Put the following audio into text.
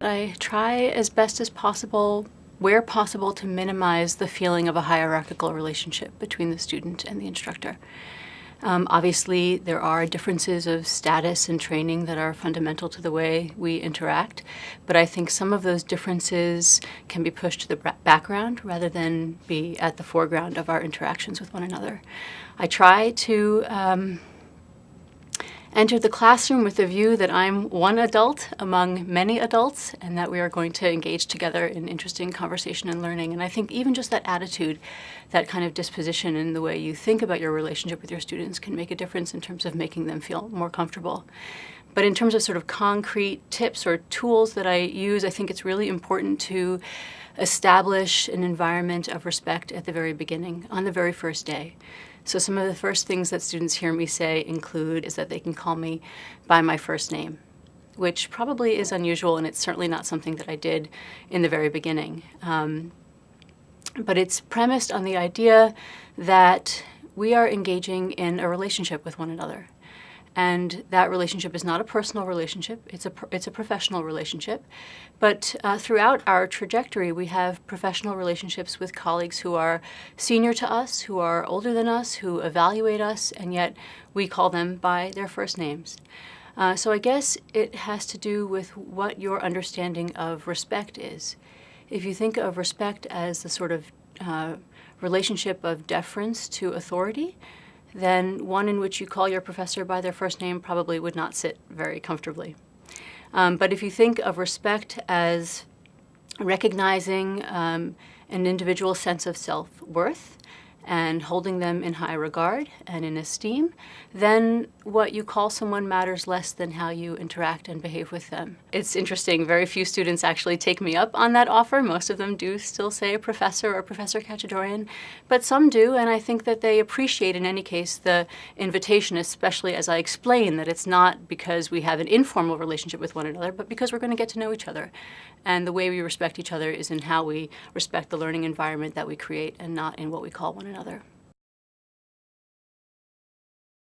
I try as best as possible, where possible, to minimize the feeling of a hierarchical relationship between the student and the instructor. Obviously, there are differences of status and training that are fundamental to the way we interact, but I think some of those differences can be pushed to the background rather than be at the foreground of our interactions with one another. I try to enter the classroom with the view that I'm one adult among many adults and that we are going to engage together in interesting conversation and learning. And I think even just that attitude, that kind of disposition in the way you think about your relationship with your students can make a difference in terms of making them feel more comfortable. But in terms of sort of concrete tips or tools that I use, I think it's really important to establish an environment of respect at the very beginning, on the very first day. So some of the first things that students hear me say include is that they can call me by my first name, which probably is unusual, and it's certainly not something that I did in the very beginning. But it's premised on the idea that we are engaging in a relationship with one another. And that relationship is not a personal relationship, it's a professional relationship. But throughout our trajectory, we have professional relationships with colleagues who are senior to us, who are older than us, who evaluate us, and yet we call them by their first names. So I guess it has to do with what your understanding of respect is. If you think of respect as the sort of relationship of deference to authority, then one in which you call your professor by their first name probably would not sit very comfortably. But if you think of respect as recognizing an individual's sense of self-worth and holding them in high regard and in esteem, then what you call someone matters less than how you interact and behave with them. It's interesting, very few students actually take me up on that offer. Most of them do still say Professor or Professor Khatchadourian, but some do, and I think that they appreciate in any case the invitation, especially as I explain that it's not because we have an informal relationship with one another, but because we're going to get to know each other. And the way we respect each other is in how we respect the learning environment that we create and not in what we call one another.